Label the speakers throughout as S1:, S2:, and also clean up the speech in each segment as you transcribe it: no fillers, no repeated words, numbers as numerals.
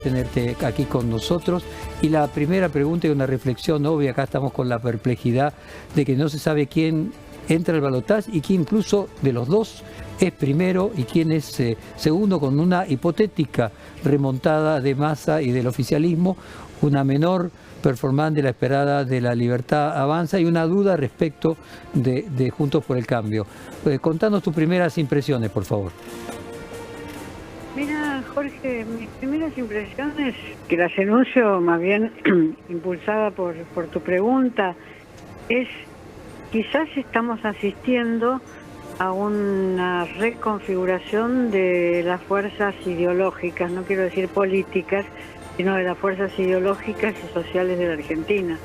S1: tenerte aquí con nosotros. Y la primera pregunta y una reflexión obvia, acá estamos con la perplejidad de que no se sabe quién entra al balotaje y quién incluso de los dos es primero y quién es segundo, con una hipotética remontada de Massa y del oficialismo, una menor performance de la esperada de La Libertad Avanza y una duda respecto de Juntos por el Cambio. Contanos tus primeras impresiones, por favor.
S2: Mira, Jorge, mis primeras impresiones, que las enuncio más bien impulsada por tu pregunta, es quizás estamos asistiendo a una reconfiguración de las fuerzas ideológicas, no quiero decir políticas, sino de las fuerzas ideológicas y sociales de la Argentina.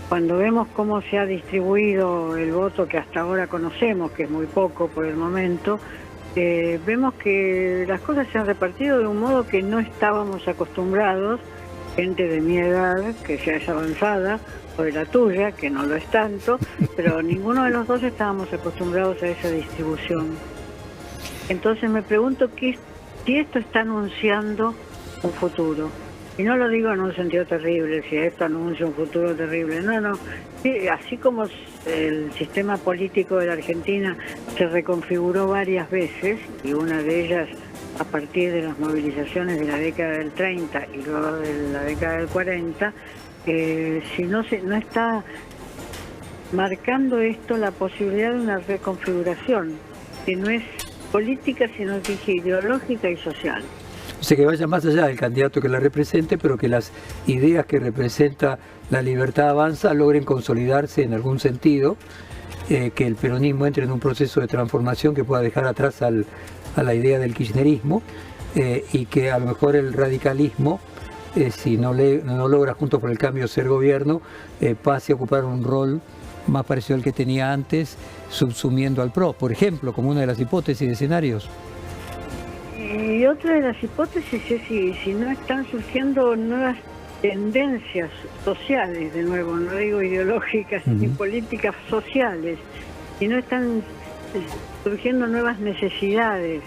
S2: Cuando vemos cómo se ha distribuido el voto que hasta ahora conocemos, que es muy poco por el momento, vemos que las cosas se han repartido de un modo que no estábamos acostumbrados, gente de mi edad, que ya es avanzada, o de la tuya, que no lo es tanto, pero ninguno de los dos estábamos acostumbrados a esa distribución. Entonces me pregunto si esto está anunciando un futuro. Y no lo digo en un sentido terrible, si esto anuncia un futuro terrible, no. Sí, así como el sistema político de la Argentina se reconfiguró varias veces, y una de ellas a partir de las movilizaciones de la década del 30 y luego de la década del 40, si no está marcando esto la posibilidad de una reconfiguración, que no es política, sino que es ideológica y social.
S1: O sea, que vaya más allá del candidato que la represente, pero que las ideas que representa La Libertad Avanza logren consolidarse en algún sentido, que el peronismo entre en un proceso de transformación que pueda dejar atrás a la idea del kirchnerismo, y que a lo mejor el radicalismo, si no logra Juntos por el Cambio ser gobierno, pase a ocupar un rol más parecido al que tenía antes, subsumiendo al PRO, por ejemplo, como una de las hipótesis de escenarios.
S2: Y otra de las hipótesis es si no están surgiendo nuevas tendencias sociales, de nuevo, no digo ideológicas ni políticas sociales, si no están surgiendo nuevas necesidades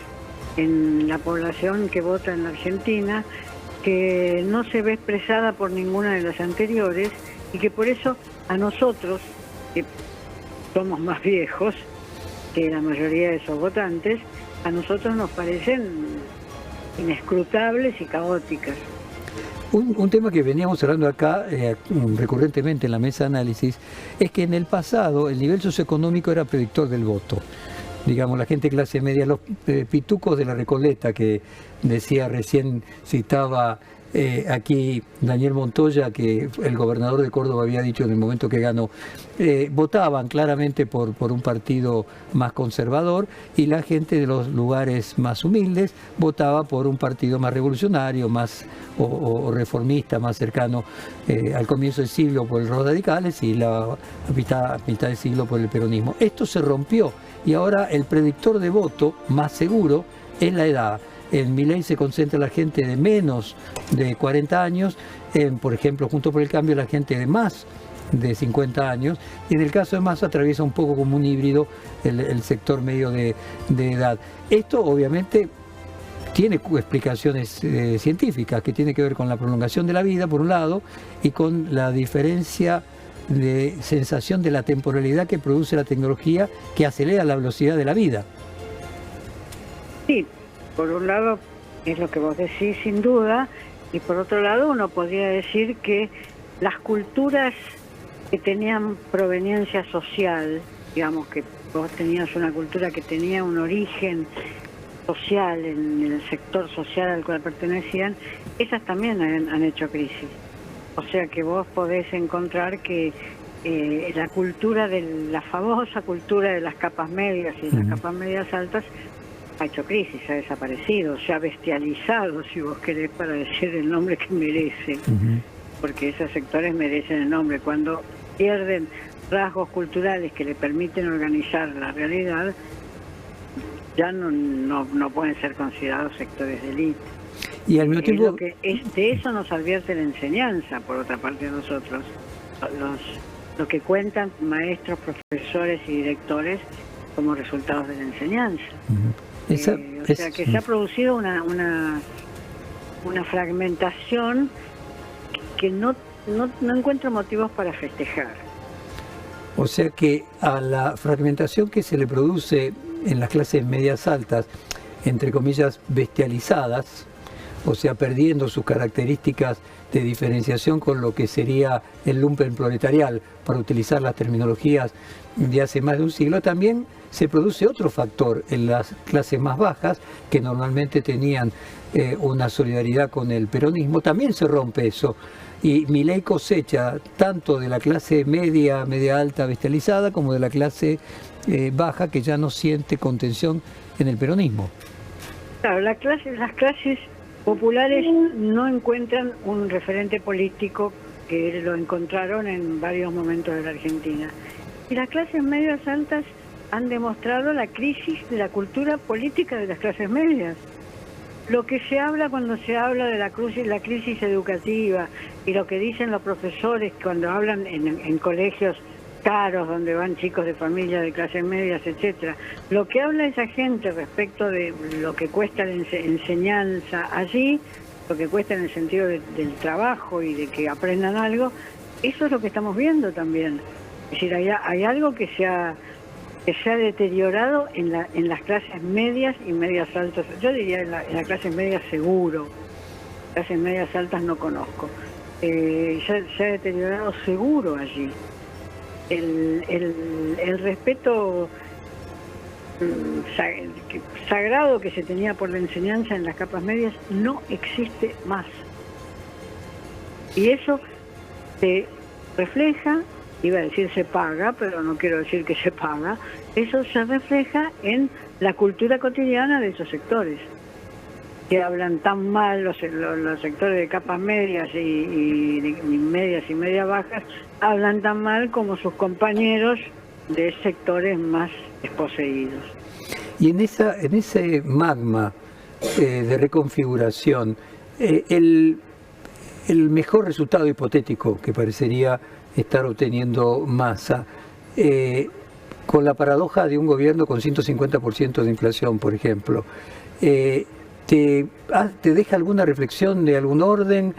S2: en la población que vota en la Argentina, que no se ve expresada por ninguna de las anteriores, y que por eso a nosotros, que somos más viejos que la mayoría de esos votantes, a nosotros nos parecen inescrutables y caóticas.
S1: Un tema que veníamos hablando acá recurrentemente en la mesa de análisis es que en el pasado el nivel socioeconómico era predictor del voto. Digamos, la gente de clase media, los pitucos de la Recoleta, que decía recién, citaba aquí Daniel Montoya, que el gobernador de Córdoba había dicho en el momento que ganó, votaban claramente por un partido más conservador, y la gente de los lugares más humildes votaba por un partido más revolucionario, más o reformista, más cercano al comienzo del siglo por los radicales y la mitad del siglo por el peronismo. Esto se rompió y ahora el predictor de voto más seguro es la edad. En Milei se concentra la gente de menos de 40 años, por ejemplo, Juntos por el Cambio, la gente de más de 50 años, y en el caso de Massa atraviesa un poco como un híbrido el sector medio de edad. Esto obviamente tiene explicaciones científicas, que tiene que ver con la prolongación de la vida, por un lado, y con la diferencia de sensación de la temporalidad que produce la tecnología, que acelera la velocidad de la vida.
S2: Sí. Por un lado, es lo que vos decís sin duda, y por otro lado uno podría decir que las culturas que tenían proveniencia social, digamos que vos tenías una cultura que tenía un origen social en el sector social al cual pertenecían, esas también han hecho crisis. O sea que vos podés encontrar que la cultura la famosa cultura de las capas medias y las capas medias altas ha hecho crisis, ha desaparecido, se ha bestializado, si vos querés, para decir el nombre que merece, porque esos sectores merecen el nombre. Cuando pierden rasgos culturales que le permiten organizar la realidad, ya no pueden ser considerados sectores de élite.
S1: Y al mismo tiempo,
S2: de eso nos advierte la enseñanza, por otra parte, de nosotros, lo que cuentan maestros, profesores y directores como resultados de la enseñanza. O sea que se ha producido una una fragmentación que no encuentro motivos para festejar.
S1: O sea que a la fragmentación que se le produce en las clases medias altas, entre comillas, bestializadas, o sea, perdiendo sus características de diferenciación con lo que sería el lumpen proletarial, para utilizar las terminologías de hace más de un siglo, también se produce otro factor en las clases más bajas, que normalmente tenían una solidaridad con el peronismo, también se rompe eso. Y Milei cosecha tanto de la clase media, media alta bestializada, como de la clase baja, que ya no siente contención en el peronismo.
S2: Claro, las clases populares no encuentran un referente político, que lo encontraron en varios momentos de la Argentina. Y las clases medias altas han demostrado la crisis de la cultura política de las clases medias. Lo que se habla cuando se habla de la crisis educativa, y lo que dicen los profesores cuando hablan en colegios caros donde van chicos de familias de clases medias, etcétera, lo que habla esa gente respecto de lo que cuesta la enseñanza allí, lo que cuesta en el sentido del trabajo y de que aprendan algo, eso es lo que estamos viendo también. Es decir, hay algo que se ha deteriorado en las clases medias y medias altas. Yo diría en las clases medias seguro, clases medias altas no conozco. Se ha deteriorado seguro allí. El respeto sagrado que se tenía por la enseñanza en las capas medias no existe más. Y eso se refleja, iba a decir se paga, pero no quiero decir que se paga, eso se refleja en la cultura cotidiana de esos sectores, que hablan tan mal los sectores de capas medias y medias bajas, hablan tan mal como sus compañeros de sectores más desposeídos.
S1: Y en ese magma de reconfiguración, el mejor resultado hipotético que parecería estar obteniendo Massa, con la paradoja de un gobierno con 150% de inflación, por ejemplo, ¿te deja alguna reflexión de algún orden?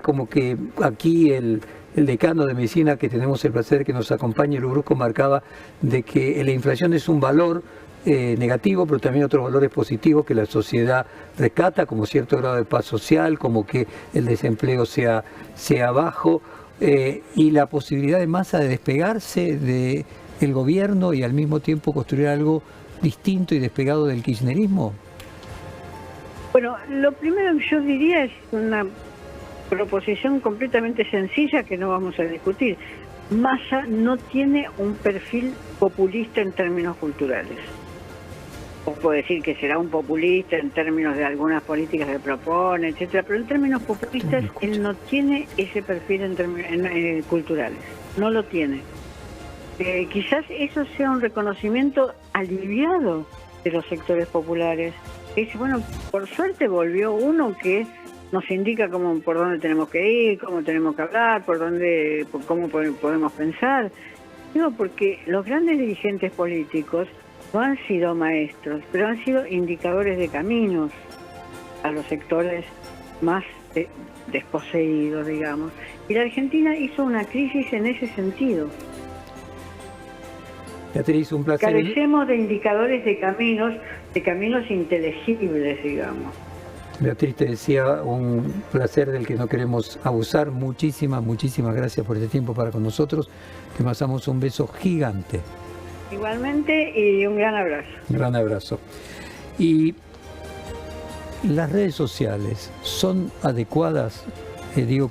S1: Como que aquí el decano de medicina, que tenemos el placer que nos acompañe, Lubrusco, marcaba de que la inflación es un valor negativo, pero también otros valores positivos que la sociedad rescata, como cierto grado de paz social, como que el desempleo sea bajo, y la posibilidad de Massa de despegarse del gobierno y al mismo tiempo construir algo distinto y despegado del kirchnerismo.
S2: Bueno, lo primero que yo diría es una proposición completamente sencilla que no vamos a discutir. Massa no tiene un perfil populista en términos culturales. Os puedo decir que será un populista en términos de algunas políticas que propone, etcétera, pero en términos populistas él no tiene ese perfil en términos culturales, no lo tiene. Quizás eso sea un reconocimiento aliviado de los sectores populares. Dice, bueno, por suerte volvió uno que nos indica por dónde tenemos que ir, cómo tenemos que hablar, cómo podemos pensar. Digo, porque los grandes dirigentes políticos no han sido maestros, pero han sido indicadores de caminos a los sectores más desposeídos, digamos. Y la Argentina hizo una crisis en ese sentido.
S1: Beatriz, un placer.
S2: Carecemos de indicadores de caminos inteligibles, digamos.
S1: Beatriz, te decía, un placer del que no queremos abusar. Muchísimas gracias por este tiempo para con nosotros. Te pasamos un beso gigante.
S2: Igualmente, y un gran abrazo.
S1: Un gran abrazo. Y las redes sociales son adecuadas, digo,